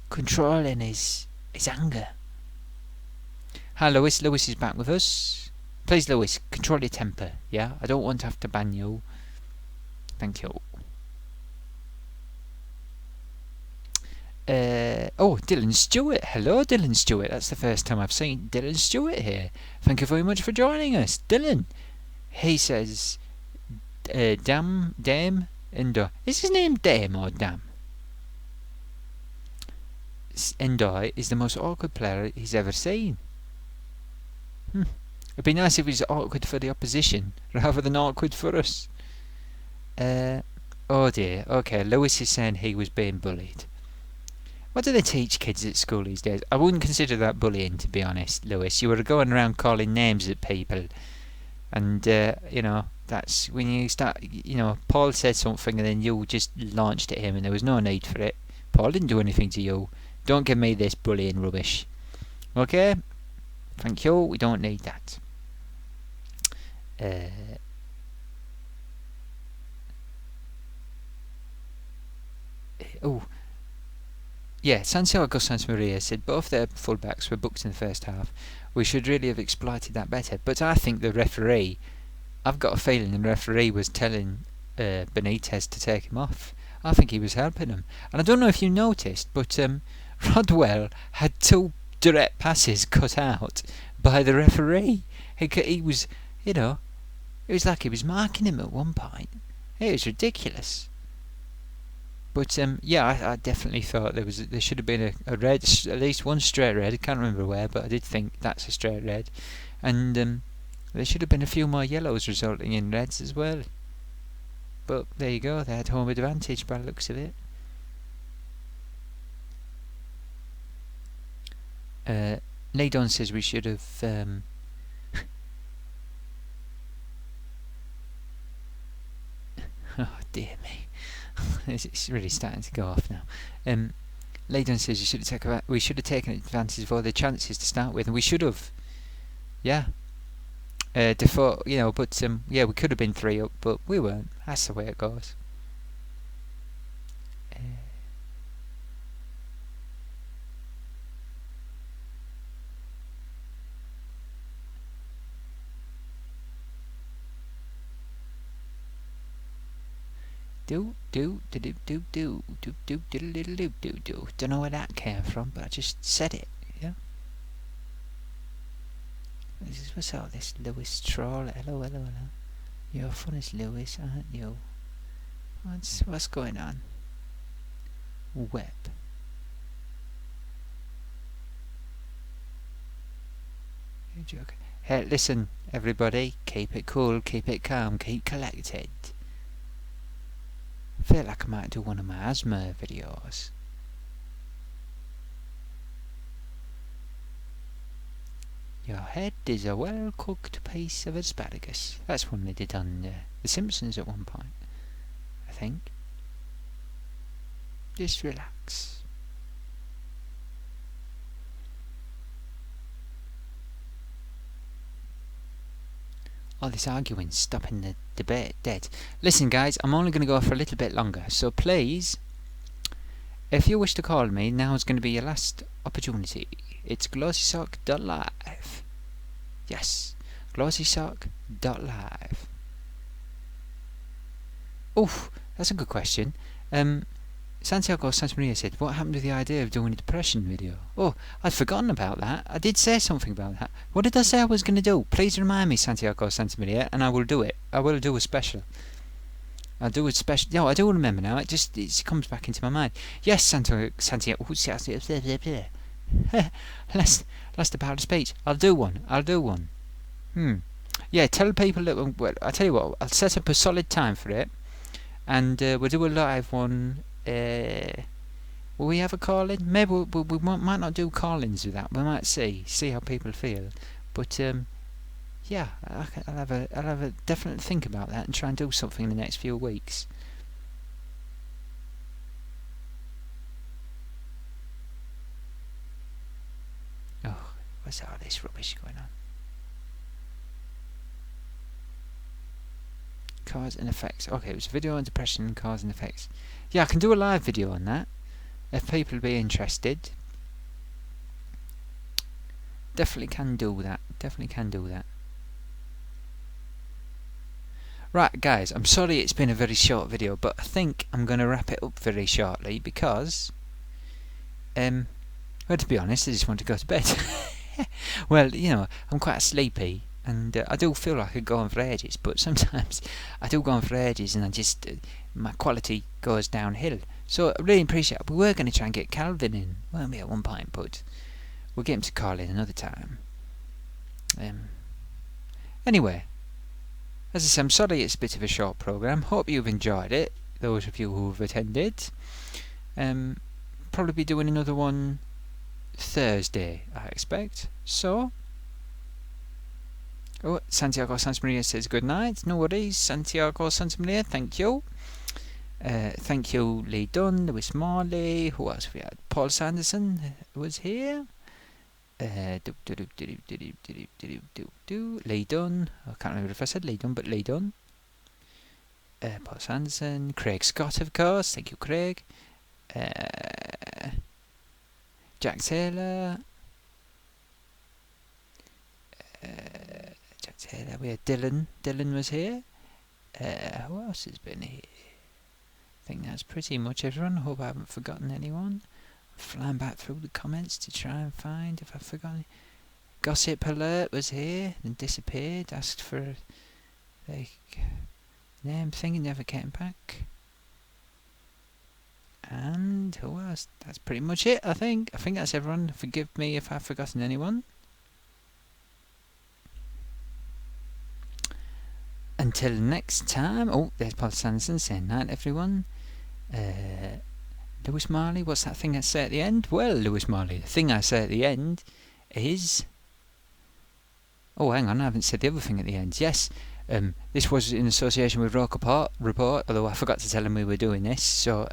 controlling his anger. Hi Lewis. Lewis is back with us. Please Lewis, control your temper, yeah? I don't want to have to ban you. Thank you. Dylan Stewart. Hello Dylan Stewart. That's the first time I've seen Dylan Stewart here. Thank you very much for joining us. Dylan. He says Dame, Endo. Is his name Dame or Dam? Endo is the most awkward player he's ever seen. It'd be nice if he was awkward for the opposition rather than awkward for us. Oh dear. Okay, Lewis is saying he was being bullied. What do they teach kids at school these days? I wouldn't consider that bullying, to be honest, Lewis. You were going around calling names at people. And, that's when you start, Paul said something and then you just launched at him and there was no need for it. Paul didn't do anything to you. Don't give me this bullying rubbish. Okay? Thank you. We don't need that. oh, yeah, Santiago Santamaria said both their fullbacks were booked in the first half. We should really have exploited that better. But I think the referee, I've got a feeling the referee was telling Benitez to take him off. I think he was helping him. And I don't know if you noticed, but Rodwell had 2 direct passes cut out by the referee. He was, it was like he was marking him at one point. It was ridiculous. But yeah, I definitely thought there should have been a red, at least one straight red. I can't remember where, but I did think that's a straight red. And there should have been a few more yellows resulting in reds as well. But there you go, they had home advantage by the looks of it. Nadon says we should have oh dear me. It's really starting to go off now. Leydon says we should have taken advantage of all the chances to start with, and we should have. Yeah. Default, but yeah, we could have been 3 up, but we weren't. That's the way it goes. Don't know where that came from, but I just said it. Yeah. What's all this, Lewis Troll? Hello. You're fun as Lewis, aren't you? What's going on? Web. You're joking. Hey, listen, everybody. Keep it cool, keep it calm, keep collected. I feel like I might do one of my asthma videos. Your head is a well-cooked piece of asparagus. That's one they did on The Simpsons at one point, I think. Just relax. All this arguing stopping the debate dead. Listen guys, I'm only going to go for a little bit longer, so please, if you wish to call me, now is going to be your last opportunity. It's gloatysock.live. Yes, gloatysock.live. Oof, that's a good question. Santiago Santamaria said, what happened to the idea of doing a depression video? Oh, I'd forgotten about that. I did say something about that. What did I say I was going to do? Please remind me, Santiago Santamaria, and I will do it. I will do a special. I'll do a special. No, I do remember now. It comes back into my mind. Yes, Santiago. Last about the speech. I'll do one. Yeah, tell people that. Well, I'll tell you what. I'll set up a solid time for it, and we'll do a live one. Will we have a call-in? Maybe we might not do call-ins with that. We might see how people feel. But yeah, I'll have a definite think about that and try and do something in the next few weeks. Oh, what's all this rubbish going on? Cause and effects. Okay, it was video on depression, cause and effects. Yeah, I can do a live video on that if people be interested. Definitely can do that. Right, guys, I'm sorry it's been a very short video, but I think I'm going to wrap it up very shortly because, well, to be honest, I just want to go to bed. Well, I'm quite sleepy. And I do feel like I could go on for ages, but sometimes I do go on for ages and I just, my quality goes downhill. So I really appreciate it. We were going to try and get Calvin in, weren't we, at one point, but we'll get him to call in another time. Anyway, as I said, I'm sorry it's a bit of a short programme. Hope you've enjoyed it, those of you who've attended. Probably be doing another one Thursday, I expect. So, oh, Santiago Santamaria says good night. No worries, Santiago Santamaria, thank you. Thank you, Lee Dunn, Lewis Morley. Who else we had? Paul Sanderson was here. Lee Dunn. I can't remember if I said Lee Dunn, but Lee Dunn. Paul Sanderson. Craig Scott, of course. Thank you, Craig. Jack Taylor. We had Dylan. Dylan was here. Who else has been here? I think that's pretty much everyone. Hope I haven't forgotten anyone. I'm flying back through the comments to try and find if I've forgotten. Gossip Alert was here, then disappeared. Asked for a name thing and never came back. And who else? That's pretty much it, I think. I think that's everyone. Forgive me if I've forgotten anyone. Until next time. Oh, there's Paul Sanderson saying night, everyone. Lewis Marley, what's that thing I say at the end? Well, Lewis Marley, the thing I say at the end is... Oh, hang on, I haven't said the other thing at the end. Yes, this was in association with Roker Report, although I forgot to tell them we were doing this, so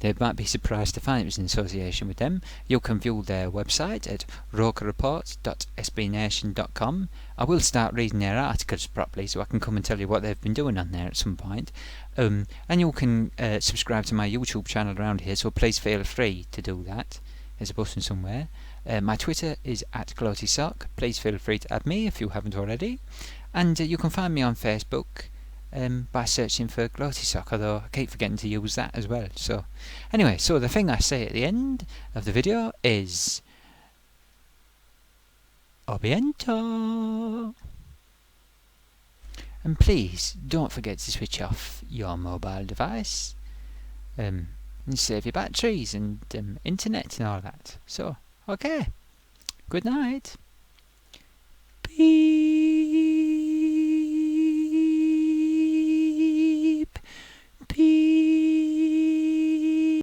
they might be surprised to find it was in association with them. You can view their website at rokerreport.sbnation.com. I will start reading their articles properly so I can come and tell you what they've been doing on there at some point. And you can subscribe to my YouTube channel around here, so please feel free to do that. There's a button somewhere. My Twitter is at Gloatysock. Please feel free to add me if you haven't already. And you can find me on Facebook by searching for Gloatysock, although I keep forgetting to use that as well. So anyway, so the thing I say at the end of the video is Obiento. And please don't forget to switch off your mobile device and save your batteries and internet and all that. So okay, good night. Peace.